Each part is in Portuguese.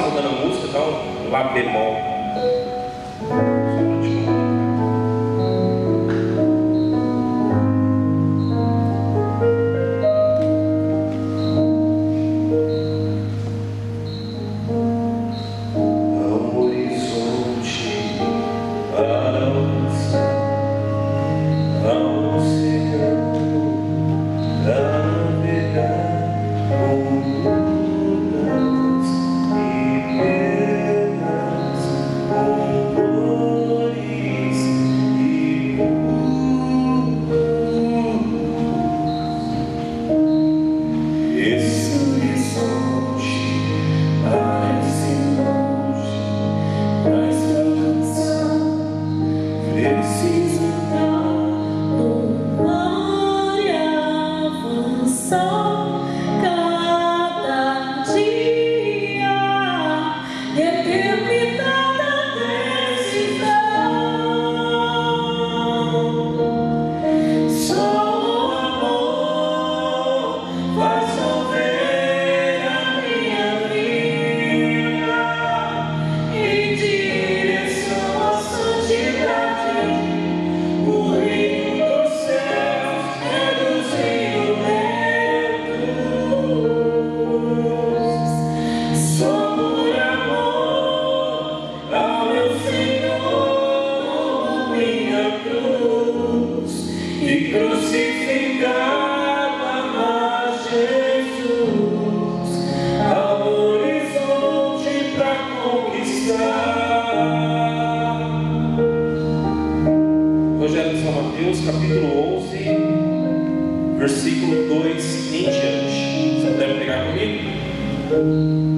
tocando a música, então, Lá bemol. Capítulo 11, versículo 2 em diante. Você puder pegar comigo?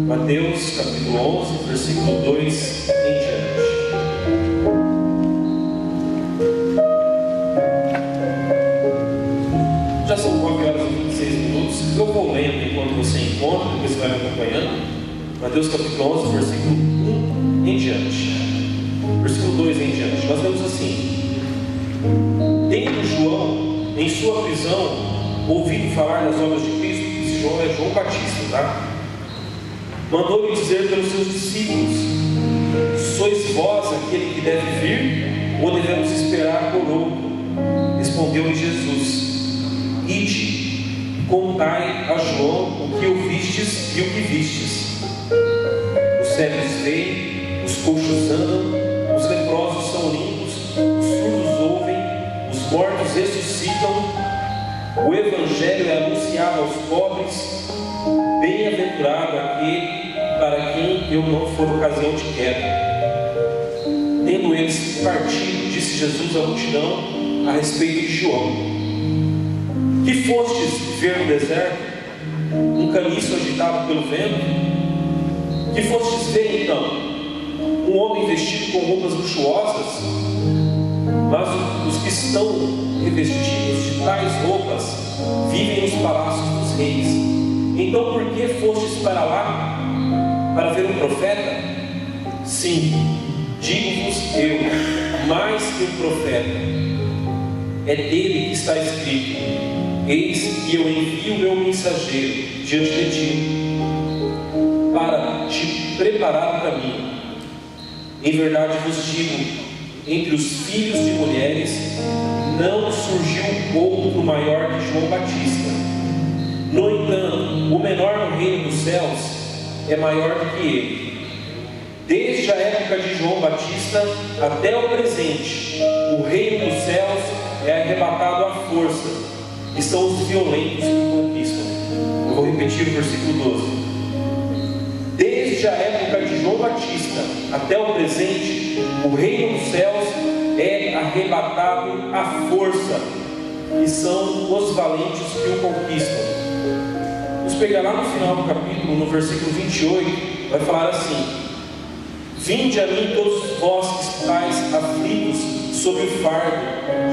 Mateus, capítulo 11, versículo 2 em diante. Já são 9 horas e 26 minutos. Eu vou lendo enquanto você encontra, depois você vai me acompanhando. Mateus, capítulo 11, versículo 1 em diante. Versículo 2 em diante. Nós vemos assim: tendo João, em sua prisão, ouvido falar das obras de Cristo, esse João é João Batista, tá? Mandou-lhe dizer pelos seus discípulos: sois vós aquele que deve vir, ou devemos esperar por outro? Respondeu-lhe Jesus: ide, contai a João o que ouvistes e o que vistes. Os cegos veem, os coxos andam, os leprosos são limpos, os surdos ouvem, os mortos ressuscitam, o Evangelho é anunciado aos pobres. Bem-aventurado aquele para quem eu não for ocasião de queda. Tendo eles partido, disse Jesus à multidão a respeito de João: que fostes ver no deserto? Um caniço agitado pelo vento? Que fostes ver então? Um homem vestido com roupas luxuosas? Mas os que estão revestidos de tais roupas vivem nos palácios dos reis. Então por que fostes para lá? Para ver um profeta? Sim, digo-vos eu, mais que um profeta. É dele que está escrito: eis que eu envio o meu mensageiro diante de ti, para te preparar o caminho. Em verdade vos digo, entre os filhos de mulheres não surgiu outro maior que João Batista. No entanto, o menor no reino dos céus é maior do que ele. Desde a época de João Batista até o presente, o reino dos céus é arrebatado à força, e são os violentos que conquistam. Eu vou repetir o versículo 12. Desde a época de João Batista até o presente, o reino dos céus é arrebatado à força, e são os valentes que o conquistam. Vamos pegar lá no final do capítulo, no versículo 28, vai falar assim: vinde a mim todos vós que estáis aflitos sob o fardo,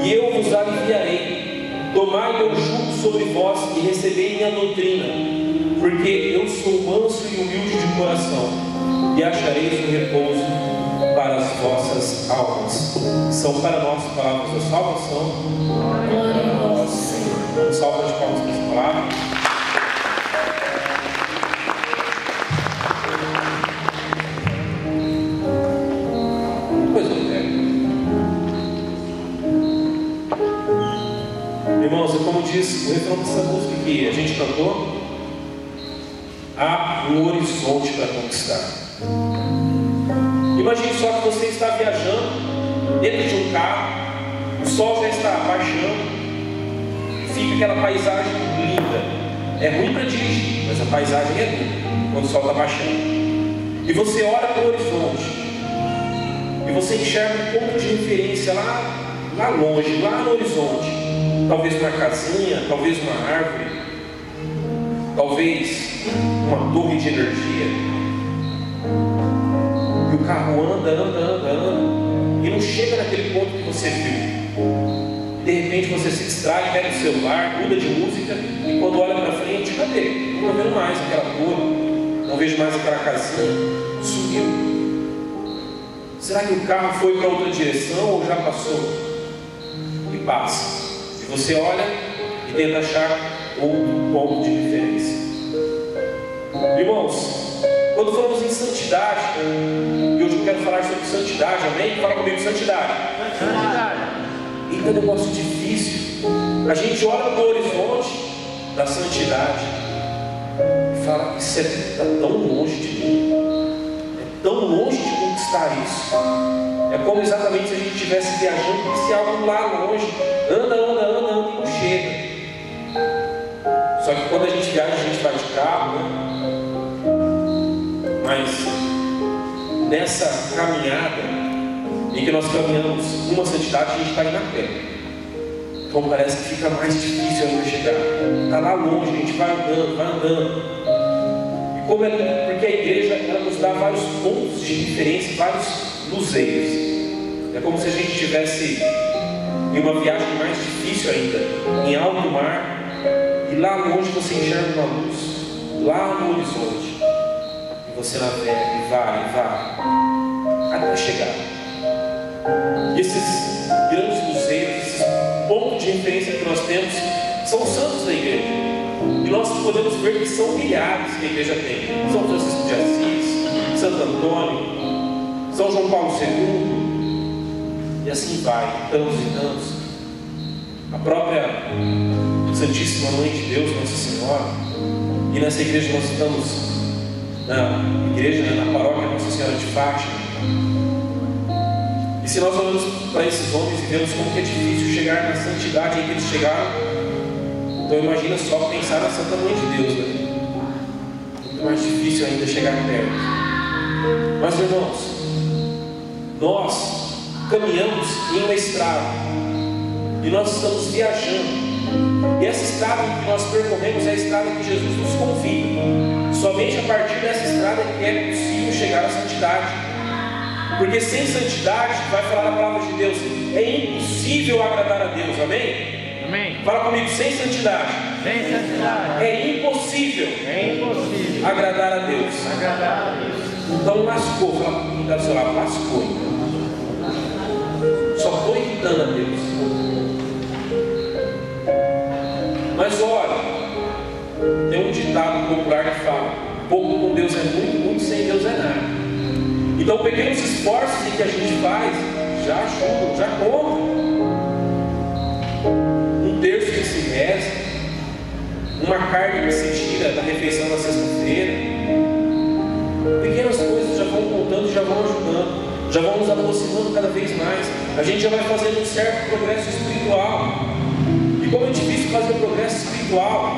e eu vos aliviarei. Tomai meu jugo sobre vós e recebei minha doutrina, porque eu sou manso e humilde de coração, e achareis o repouso para as vossas almas. São para nós palavras da salvação. Glória a vós, Senhor. Salva de palmas para essa palavra. que a gente cantou, há um horizonte para conquistar. Imagine só que você está viajando dentro de um carro, o sol já está baixando, fica aquela paisagem linda. É ruim para dirigir, mas a paisagem é linda quando o sol está baixando. E você olha para o horizonte e você enxerga um ponto de referência lá longe, lá no horizonte. Talvez uma casinha, talvez uma árvore, talvez uma torre de energia. E o carro anda e não chega naquele ponto que você viu. De repente você se distrai, pega o celular, muda de música, e quando olha para frente, cadê? Não estou vendo mais aquela torre, não vejo mais aquela casinha. Sumiu. Será que o carro foi para outra direção ou já passou? E passa. E você olha e tenta achar outro ponto de referência. Irmãos, quando falamos em santidade, e hoje eu quero falar sobre santidade, amém? Fala comigo, santidade. Santidade. Eita, negócio difícil. A gente olha para o horizonte da santidade e fala que isso está tão longe de mim, é tão longe de conquistar isso. É como exatamente se a gente estivesse viajando e se algo lá longe anda e não chega. Só que quando a gente viaja, a gente vai de carro, né? Mas nessa caminhada em que nós caminhamos uma santidade, a gente está indo a pé. Então parece que fica mais difícil ainda chegar. Está lá longe, a gente vai andando. E como porque a igreja ela nos dá vários pontos de referência, vários luzeiros. É como se a gente estivesse em uma viagem mais difícil ainda, em alto mar, e lá longe você enxerga uma luz, lá no horizonte. E você navega e vai, até chegar. E esses grandes luzeiros, esses pontos de referência que nós temos, são os santos da igreja. E nós podemos ver que são milhares que a igreja tem. São Francisco de Assis, Santo Antônio, São João Paulo II, e assim vai, tantos e tantos. A própria Santíssima Mãe de Deus, Nossa Senhora. E nessa igreja nós estamos na igreja, na paróquia Nossa Senhora de Fátima. E se nós olhamos para esses homens e vemos como que é difícil chegar na santidade em que eles chegaram, então imagina só pensar na Santa Mãe de Deus, né? Muito mais difícil ainda chegar perto. Mas irmãos, nós caminhamos em uma estrada e nós estamos viajando. E essa estrada que nós percorremos é a estrada que Jesus nos convida. Somente a partir dessa estrada que é possível chegar à santidade. Porque sem santidade, vai falar na palavra de Deus, é impossível agradar a Deus, amém? Amém. Fala comigo, sem santidade. Sem santidade. É impossível agradar a Deus. Agradar a Deus. Então lascou, fala para quem está do seu lado, lascou. Só estou irritando a Deus. Mas olha, tem um ditado popular que fala: pouco com Deus é muito, muito sem Deus é nada. Então pequenos esforços que a gente faz já ajudam, já contam. Um terço que se reza, uma carne que se tira da refeição na sexta-feira. Pequenas coisas já vão contando, já vão ajudando, já vão nos aproximando cada vez mais. A gente já vai fazendo um certo progresso espiritual. E como é difícil fazer progresso espiritual,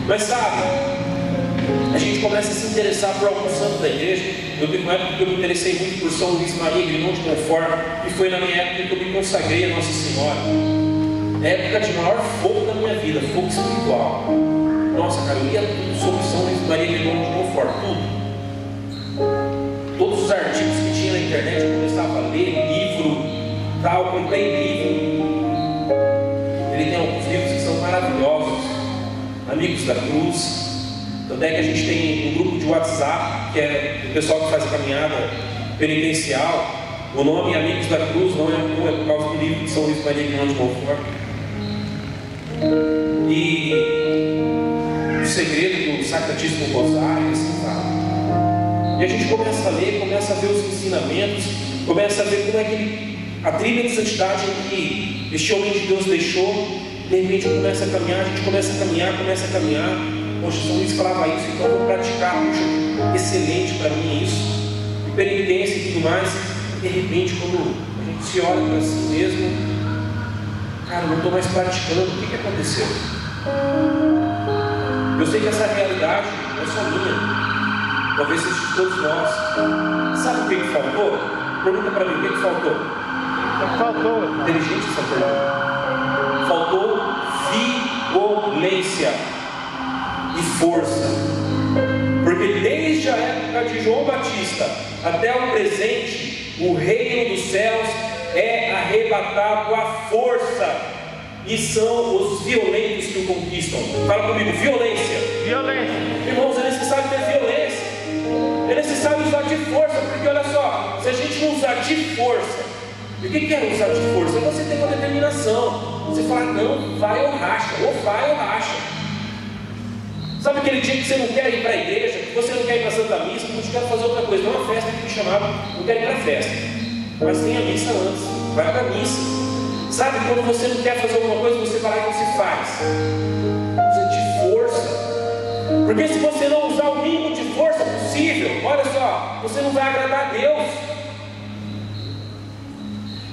mas sabe, a gente começa a se interessar por algum santo da igreja. Eu tenho uma época que eu me interessei muito por São Luís Maria Grignon de Montfort, e foi na minha época que eu me consagrei a Nossa Senhora. É a época de maior fogo da minha vida, fogo espiritual. Nossa, cara, eu lia tudo sobre São Luís Maria Grignon de Montfort, tudo. Todos os artigos que tinha na internet, eu começava a ler livro, tal, comprei livro. Ele tem alguns livros que são maravilhosos, Amigos da Cruz. Tanto é que a gente tem um grupo de WhatsApp, que é o pessoal que faz a caminhada penitencial. O nome Amigos da Cruz não é por causa do livro de São Luís Maria Grignon de Montfort. E o segredo do sacratíssimo rosário, assim vai. E a gente começa a ler, começa a ver os ensinamentos, começa a ver como é que a trilha de santidade que este homem de Deus deixou, de repente começa a caminhar, a gente começa a caminhar. Poxa, São Luís falava isso, então eu vou praticar. Poxa, excelente para mim isso. E penitência e tudo mais. E de repente, quando a gente se olha para si mesmo, cara, eu não estou mais praticando. O que aconteceu? Eu sei que essa realidade não é só minha, talvez seja de todos nós. Sabe o que faltou? Pergunta para mim, o que faltou? Faltou. Inteligente essa pergunta. Faltou violência e força. Porque desde a época de João Batista até o presente, o reino dos céus é arrebatado à força. E são os violentos que o conquistam. Fala comigo, violência. Violência. Irmãos, é necessário ter violência. É necessário usar de força. Porque olha só, se a gente não usar de força, e o que é usar de força? É você ter uma determinação. Você fala, não, vai ou racha. Ou vai ou racha. Sabe aquele dia que você não quer ir para a igreja, que você não quer ir para a Santa Missa, que você quer fazer outra coisa? Tem uma festa que me chamava, não quero ir para a festa. Mas tem a missa antes. Vai para a missa. Sabe, quando você não quer fazer alguma coisa, você vai lá e você faz. Usa de força. Porque se você não usar o mínimo de força possível, olha só, você não vai agradar a Deus.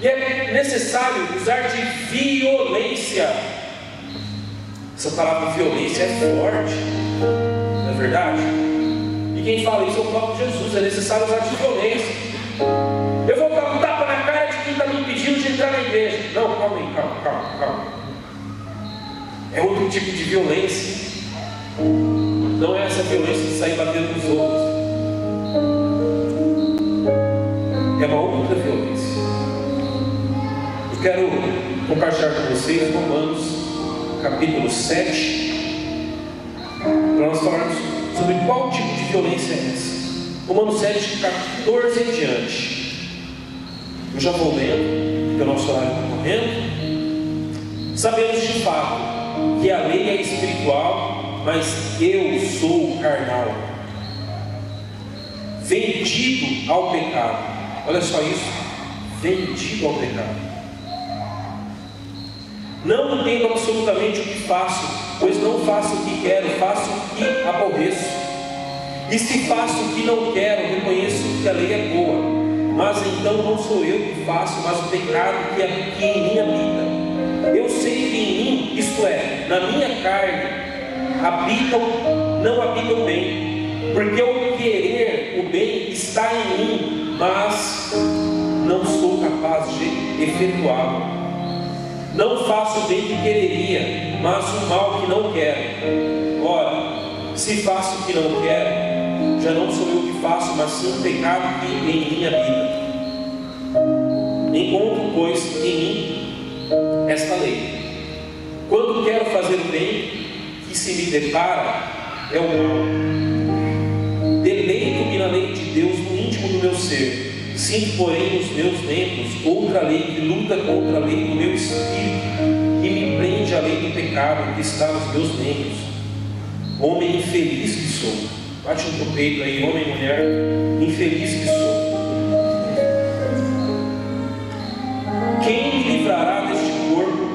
E é necessário usar de violência. Essa palavra violência é forte, não é verdade? E quem fala isso é o próprio Jesus. É necessário usar de violência. Eu vou dar um tapa na cara de quem está me impedindo de entrar na igreja. Não, calma aí, calma. É outro tipo de violência. Não é essa violência de sair batendo nos outros. É uma outra violência. Eu quero compartilhar com vocês Romanos capítulo 7, para nós falarmos sobre qual tipo de violência é essa. Romanos 7, 14 em diante. Eu já vou lendo, porque o nosso horário está correndo. Sabemos de fato que a lei é espiritual, mas eu sou carnal, vendido ao pecado. Olha só isso, vendido ao pecado. Não entendo absolutamente o que faço, pois não faço o que quero, faço o que aborreço. E se faço o que não quero, reconheço que a lei é boa. Mas então não sou eu que faço, mas o pecado que em mim habita. Eu sei que em mim, isto é, na minha carne, não habitam bem. Porque o querer o bem está em mim, mas não sou capaz de efetuá-lo. Não faço o bem que quereria, mas o mal que não quero. Ora, se faço o que não quero, já não sou eu que faço, mas sim o pecado que em mim habita. Encontro, pois, em mim esta lei. Quando quero fazer o bem, que se me depara é o mal. Deleito-me na lei de Deus no íntimo do meu ser. Sinto, porém, nos meus membros outra lei que luta contra a lei do meu espírito e me prende à lei do pecado que está nos meus membros. Homem infeliz que sou. Bate no teu peito aí, homem e mulher, infeliz que sou. Quem me livrará deste corpo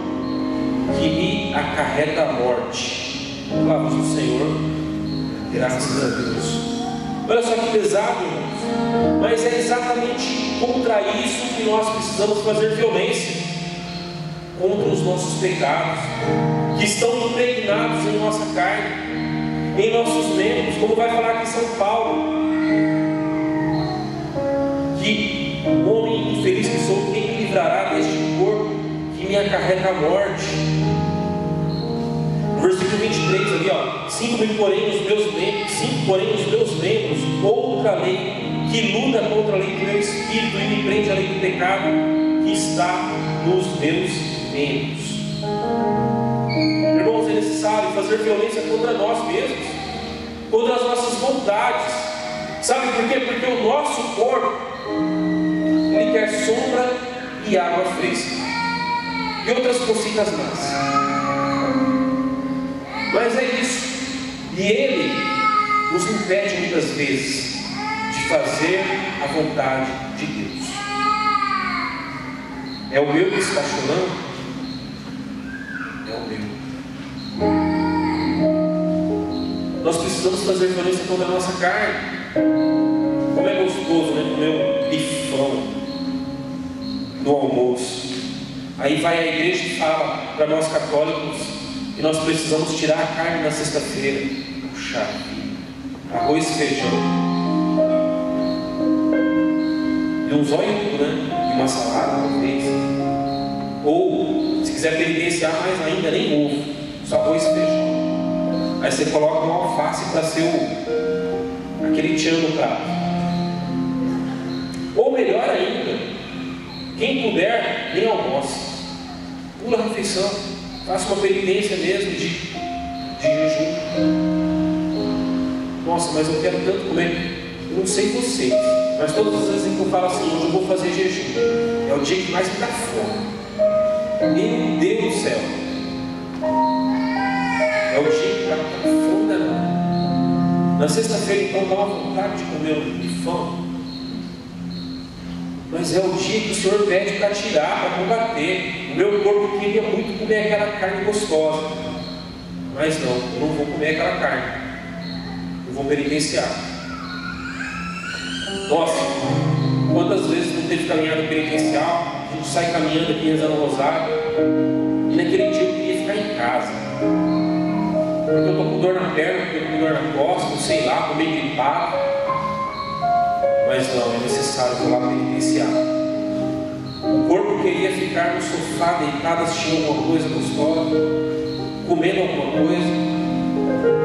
que me acarreta a morte? Palavras do Senhor, graças a Deus. Olha só que pesado, irmãos. Mas é exatamente contra isso que nós precisamos fazer violência. Contra os nossos pecados, que estão impregnados em nossa carne, em nossos membros, como vai falar aqui em São Paulo. Que o homem infeliz que sou, quem me livrará deste corpo que me acarreta a morte? No versículo 23 ali, ó, sinto porém os meus membros outra lei que luta contra a lei do meu espírito e me prende à lei do pecado que está nos meus membros. Irmãos, é necessário fazer violência contra nós mesmos, contra as nossas vontades. Sabe por quê? Porque o nosso corpo, ele quer sombra e água fresca e outras cositas mais. Mas é isso. E ele nos impede muitas vezes de fazer a vontade de Deus. É o eu que está chorando? É o meu. Nós precisamos fazer violência contra a nossa carne. Como é gostoso, né? Comer um bifão no almoço. Aí vai a igreja e fala para nós católicos que nós precisamos tirar a carne na sexta-feira. Puxa, arroz e feijão. E um zóio, né? E uma salada, talvez. Ou, se quiser penitenciar mais ainda, nem ovo. Só arroz e feijão. Aí você coloca um alface para ser aquele tchan no prato. Ou melhor ainda, quem puder, nem almoce. Pula a refeição. Faça uma penitência mesmo de jejum. Nossa, mas eu quero tanto comer. Eu não sei vocês, mas todas as vezes que eu falo assim, hoje eu vou fazer jejum, é o dia que mais me dá fome. Meu Deus do céu. É o dia que dá fome danada. Na sexta-feira, então, dá uma vontade de comer um bifão. Mas é o dia que o Senhor pede para tirar, para combater. O meu corpo queria muito comer aquela carne gostosa. Mas não, eu não vou comer aquela carne. Eu vou penitenciar. Nossa, quantas vezes não teve caminhada penitencial? A gente sai caminhando aqui rezando o rosário. E naquele dia eu queria ficar em casa. Porque eu estou com dor na perna, porque eu estou com dor na costa, não sei lá, estou meio gripado. Mas não, é necessário ir lá penitenciar. O corpo queria ficar no sofá, deitado, assistindo alguma coisa gostosa, comendo alguma coisa,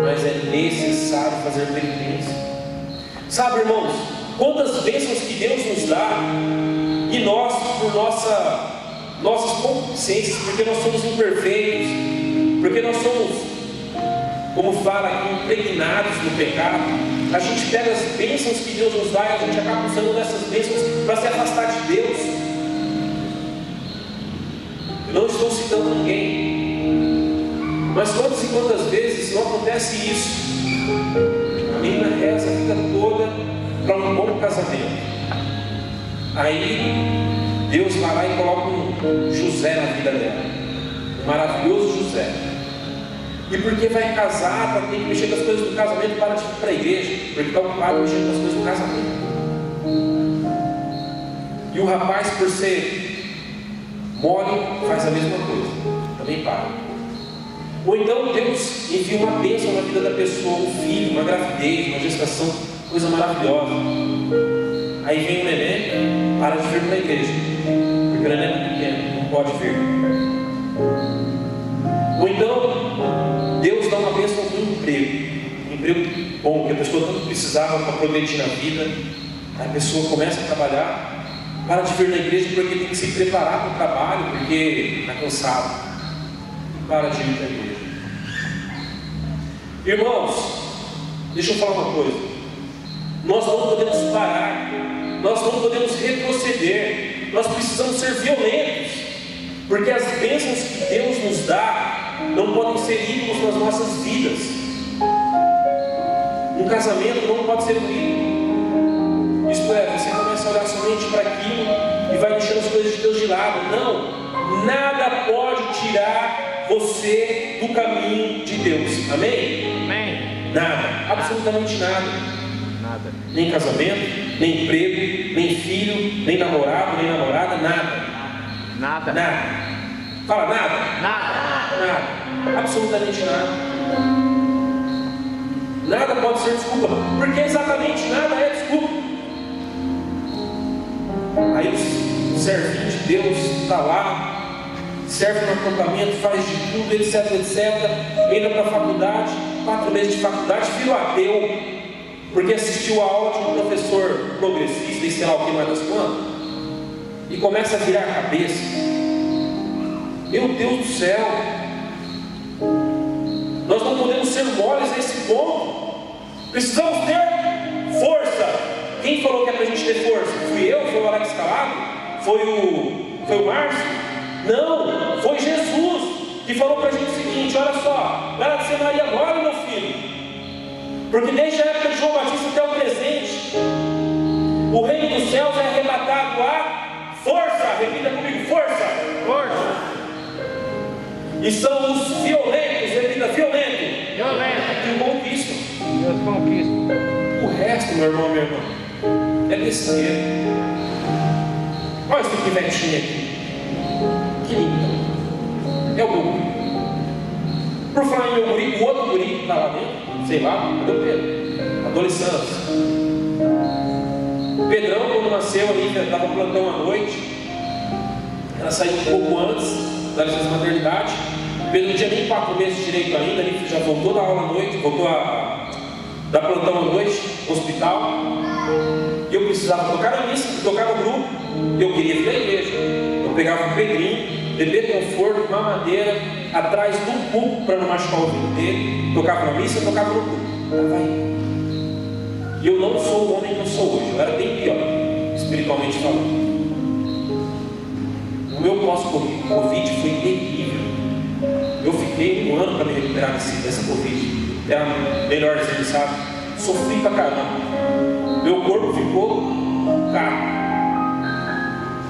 mas é necessário fazer penitência. Sabe, irmãos, quantas bênçãos que Deus nos dá, e nós, por nossas concupiscências, porque nós somos imperfeitos, porque nós somos, como fala aqui, impregnados no pecado, a gente pega as bênçãos que Deus nos dá e a gente acaba usando dessas bênçãos para se afastar de Deus. Eu não estou citando ninguém, mas quantas e quantas vezes não acontece isso? A menina reza a vida toda para um bom casamento. Aí Deus vai lá e coloca um José na vida dela, um maravilhoso José. E porque vai casar, para ter que mexer com as coisas do casamento, para de ir para a igreja, porque está ocupado mexendo com as coisas do casamento. E o rapaz, por ser mole, faz a mesma coisa, também para. Ou então Deus envia uma bênção na vida da pessoa, um filho, uma gravidez, uma gestação, coisa maravilhosa. Aí vem o neném, para de vir para a igreja, porque o neném é pequeno, não pode vir. Ou então Deus dá uma bênção com um emprego bom, que a pessoa tanto precisava para progredir na vida. Aí a pessoa começa a trabalhar, para de vir na igreja porque tem que se preparar para o trabalho, porque está cansado, e para de ir para a igreja. Irmãos, deixa eu falar uma coisa. Nós não podemos parar, nós não podemos retroceder, nós precisamos ser violentos, porque as bênçãos que Deus nos dá não podem ser ídolos nas nossas vidas. Um casamento não pode ser um ídolo. Isto é, você começa a olhar somente para aquilo e vai deixando as coisas de Deus de lado. Não, nada pode tirar você do caminho de Deus. Amém? Amém. Nada, absolutamente nada. Nada. Nem casamento, nem emprego, nem filho, nem namorado, nem namorada, nada. Nada. Nada. Fala nada? Nada. Nada. Absolutamente nada. Nada pode ser desculpa, porque exatamente nada é desculpa. Aí o servinho de Deus está lá, serve no acampamento, faz de tudo, etc, etc. Entra para a faculdade, 4 meses de faculdade, vira ateu, porque assistiu a aula de um professor progressista e sei lá o que mais das quantas, e começa a virar a cabeça. Meu Deus do céu, nós não podemos ser moles a esse ponto. Precisamos ter força. Quem falou que é para a gente ter força? Fui eu? Foi o Alex Calado? Foi o Márcio? Não, foi Jesus que falou para a gente o seguinte: olha só, para de ser Maria agora, meu filho, porque desde a época de João Batista até o presente, o reino dos céus é arrebatado a força. Repita comigo: força. Força. E são os violentos, repita, violento, que conquistam. Deus conquista. O resto, meu irmão, minha irmã, é besteira. Olha esse pivetinho aqui. Que lindo. É o meu guri. Por falar em meu guri, o outro guri que está lá dentro, sei lá, cadê o Pedro? Adolescência. Pedrão, quando nasceu ali, dava plantão à noite. Ela saiu um pouco antes da licença maternidade. Pedro não tinha nem 4 meses direito ainda, ele já voltou da aula à noite, voltou a dar plantão à noite no hospital. E eu precisava tocar na missa, tocar no grupo. Eu queria vir à igreja. Eu pegava um Pedrinho, bebê conforto, mamadeira, atrás do púlpito para não machucar o ouvido dele. Tocava na missa, tocava no grupo. Estava aí. E eu não sou o homem que eu sou hoje. Eu era bem pior, espiritualmente falando. O meu pós-Covid foi terrível. Eu fiquei 1 ano para me recuperar dessa Covid. Era melhor dizendo, sabe? Sofri pra caramba. Meu corpo ficou caro.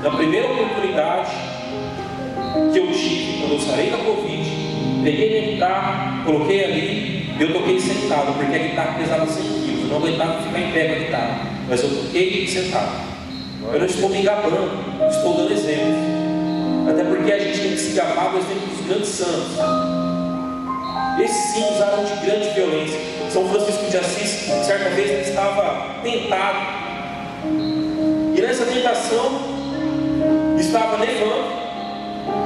Na primeira oportunidade que eu tive, quando eu sarei da Covid, peguei minha guitarra, coloquei ali, eu toquei sentado, porque a guitarra pesava 100 quilos. Eu não aguentava ficar em pé com a guitarra, mas eu toquei sentado. Eu não estou me gabando, estou dando exemplos. Até porque a gente tem que se gabar do exemplo dos grandes santos. Esses sim usaram de grande violência. São Francisco de Assis, certa vez, ele estava tentado. E nessa tentação, estava nevando,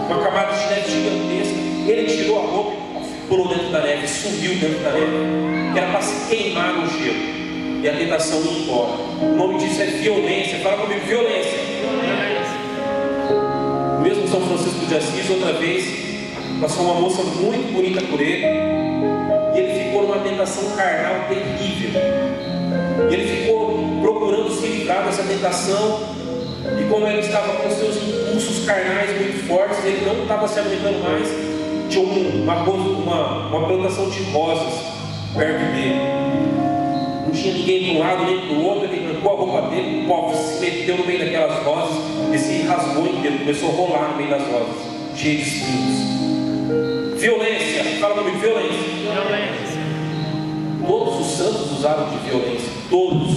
uma camada de neve gigantesca. Ele tirou a roupa e pulou dentro da neve, subiu dentro da neve, que era para se queimar no gelo. E a tentação ia embora. O nome disso é violência. Fala comigo, violência. Mesmo São Francisco de Assis, outra vez, passou uma moça muito bonita por ele, e ele ficou numa tentação carnal terrível. E ele ficou procurando se livrar dessa tentação, e como ele estava com seus impulsos carnais muito fortes, ele não estava se aguentando mais. Tinha uma plantação de rosas perto dele. Não tinha ninguém de um lado nem do outro. Ele arrancou a roupa dele, o pó se meteu no meio daquelas rosas e se rasgou inteiro, começou a rolar no meio das rosas, cheio de espinhos. Violência, fala comigo, violência. Todos os santos usaram de violência, todos.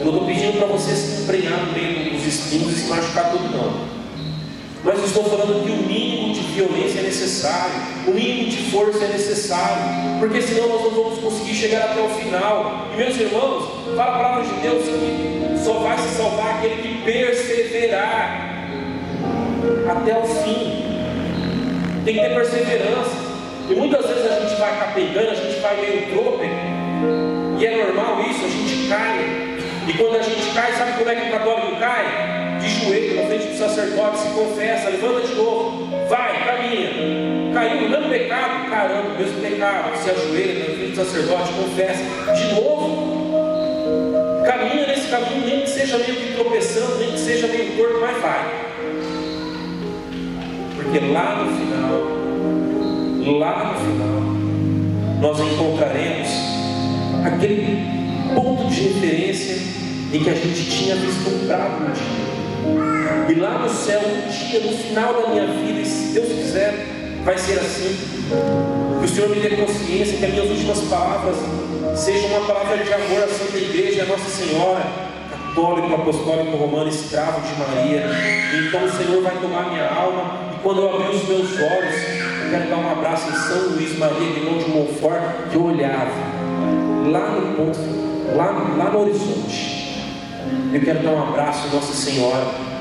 Eu não estou pedindo para você se emprenhar no meio dos espinhos e se machucar tudo, não. Mas eu estou falando que o mínimo de violência é necessário, o mínimo de força é necessário, porque senão nós não vamos conseguir chegar até o final. E meus irmãos, fala a palavra de Deus que só vai se salvar aquele que perseverar até o fim. Tem que ter perseverança. E muitas vezes a gente vai capengando, a gente vai meio trôpego, e é normal isso, a gente cai. E quando a gente cai, sabe como é que o católico cai? De joelho na frente do sacerdote, se confessa, levanta de novo, vai, caminha. Caiu no mesmo pecado, caramba, o mesmo pecado, se ajoelha na frente do sacerdote, confessa, de novo, caminha nesse caminho, nem que seja meio que tropeçando, nem que seja meio torto, mas vai. Porque lá no final, nós encontraremos aquele ponto de referência em que a gente tinha vislumbrado um dia. E lá no céu, um dia, no final da minha vida, e se Deus quiser, vai ser assim. Que o Senhor me dê consciência que as minhas últimas palavras sejam uma palavra de amor à Santa Igreja, à Nossa Senhora, católico, apostólico, romano, escravo de Maria. E então o Senhor vai tomar minha alma, e quando eu abrir os meus olhos, eu quero dar um abraço em São Luís Maria, irmão de Montfort, que eu olhava lá no ponto, lá no horizonte. Eu quero dar um abraço à Nossa Senhora.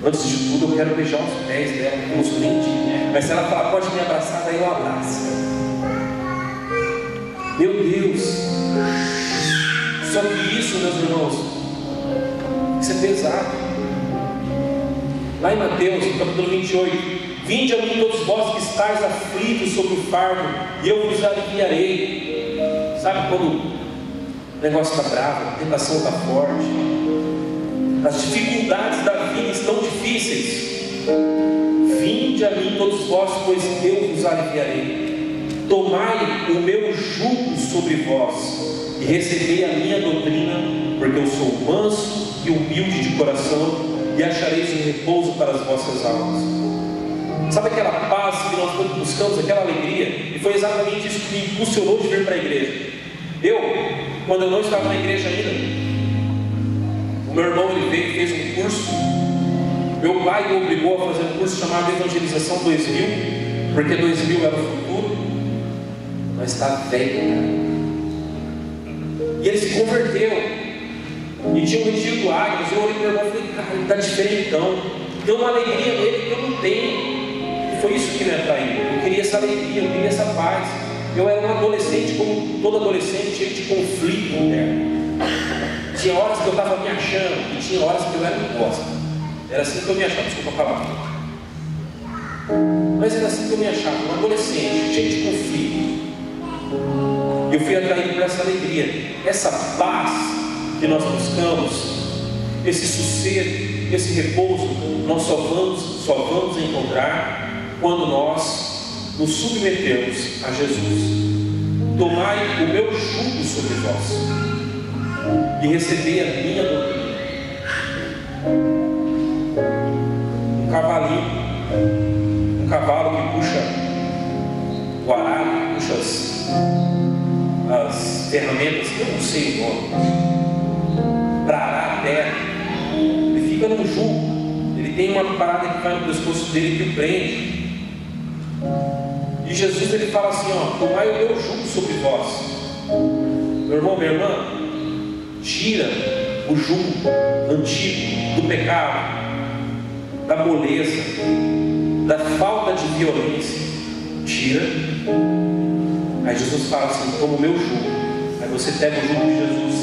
Antes de tudo, eu quero beijar os pés dela, que eu não sou nem digno. Mas se ela falar, pode me abraçar, daí eu abraço. Meu Deus! Só que isso, meus irmãos, isso é pesado. Lá em Mateus, no capítulo 28, vinde a mim todos vós que estáis aflitos sobre o fardo, e eu vos aliviarei. Sabe quando o negócio está bravo, a tentação está forte, as dificuldades da vida estão difíceis? Vinde a mim todos vós, pois eu vos aliviarei. Tomai o meu jugo sobre vós e recebei a minha doutrina, porque eu sou manso e humilde de coração, e achareis um repouso para as vossas almas. Sabe aquela paz que nós todos buscamos, aquela alegria? E foi exatamente isso que me impulsionou de vir para a igreja. Quando eu não estava na igreja ainda, o meu irmão ele veio e fez um curso. Meu pai me obrigou a fazer um curso chamado Evangelização 2000, porque 2000 era o futuro. Mas está velho, cara. E ele se converteu. E tinha um retiro do Águias. Eu olhei para o meu irmão e falei, cara, ele está diferentão. Tem uma alegria nele que eu não tenho. E foi isso que me atraiu. Eu queria essa alegria, eu queria essa paz. Eu era um adolescente, como todo adolescente, cheio de conflito interno. Tinha horas que eu estava me achando, e tinha horas que eu era um bosta. Era assim que eu me achava, desculpa a palavra. Mas era assim que eu me achava, um adolescente, cheio de conflito. E eu fui atraído por essa alegria, essa paz que nós buscamos, esse sossego, esse repouso, nós só vamos encontrar quando nós nos submetermos a Jesus. Tomai o meu jugo sobre vós e receber a minha doutrina. Um cavalo que puxa o arado, que puxa as ferramentas, que eu não sei o nome, para arar a terra, ele fica num jugo, ele tem uma parada que vai no pescoço dele que o prende. E Jesus ele fala assim, tomai o meu jugo sobre vós. Meu irmão, minha irmã, tira o jugo antigo do pecado, da moleza, da falta de violência. Tira. Aí Jesus fala assim, toma o meu jugo. Aí você pega o jugo de Jesus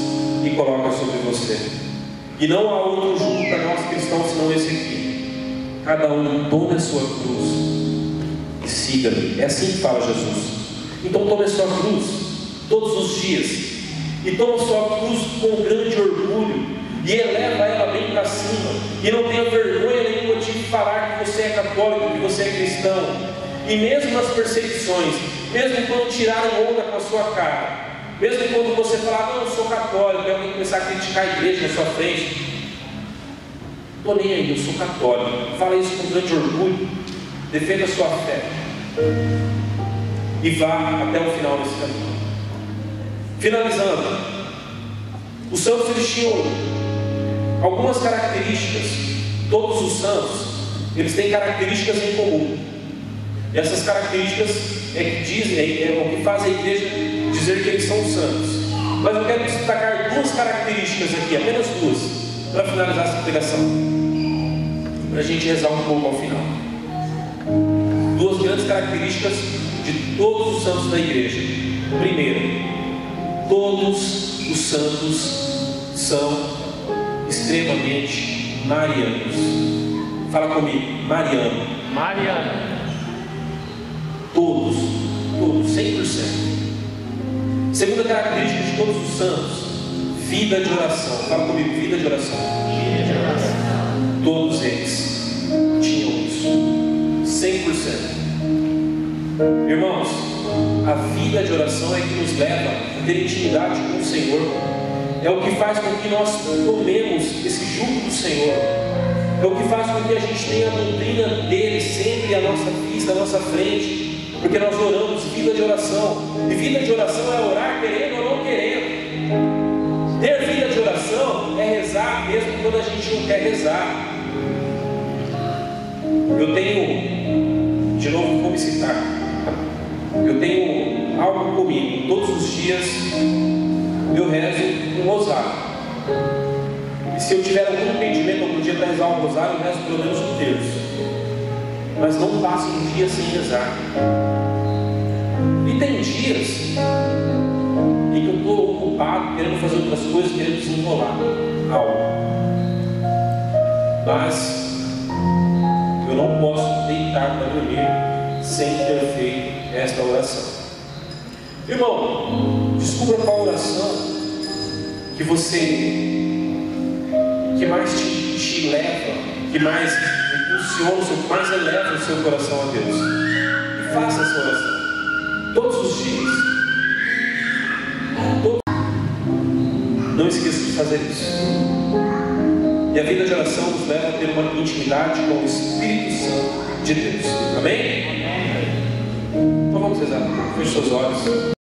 e coloca sobre você. E não há outro jugo para nós cristãos senão esse aqui. Cada um tome a sua cruz e siga-me. É assim que fala Jesus. Então tome a sua cruz todos os dias. E toma a sua cruz com grande orgulho. E eleva ela bem para cima. E não tenha vergonha nenhuma de falar que você é católico, que você é cristão. E mesmo nas perseguições, mesmo quando tirarem onda com a sua cara, mesmo quando você falar, não, eu sou católico, e alguém começar a criticar a igreja na sua frente, estou nem aí, eu sou católico. Fala isso com grande orgulho. Defenda a sua fé. E vá até o final desse caminho. Finalizando, os santos eles tinham algumas características. Todos os santos eles têm características em comum. E essas características é que dizem, é o que faz a igreja dizer que eles são santos. Mas eu quero destacar duas características aqui, apenas duas, para finalizar essa pregação, para a gente rezar um pouco ao final. Duas grandes características de todos os santos da igreja. Primeiro, todos os santos são extremamente marianos. Fala comigo, mariano. Mariano. Todos, 100%. Segunda característica de todos os santos, vida de oração. Fala comigo, vida de oração. Vida de oração. Todos eles tinham isso, 100%. Irmãos, a vida de oração é que nos leva a ter intimidade com o Senhor. É o que faz com que nós tomemos esse jugo do Senhor. É o que faz com que a gente tenha a doutrina dele sempre à nossa vista, à nossa frente. Porque nós oramos vida de oração. E vida de oração é orar querendo ou não querendo. Ter vida de oração é rezar mesmo quando a gente não quer rezar. Eu tenho, de novo vou me citar, eu tenho algo comigo. Todos os dias eu rezo um rosário. E se eu tiver algum impedimento algum dia para rezar um rosário, eu rezo pelo menos um terço. Mas não passe um dia sem rezar. E tem dias em que eu estou ocupado, querendo fazer outras coisas, querendo desenrolar algo. Mas eu não posso deitar para dormir sem ter feito esta oração. Irmão, descubra qual oração que mais te leva, que mais impulsiona, que mais eleva o seu coração a Deus. E faça essa oração todos os dias. Não esqueça de fazer isso. E a vida de oração nos leva a ter uma intimidade com o Espírito Santo de Deus. Amém? Então vamos rezar. Feche seus olhos.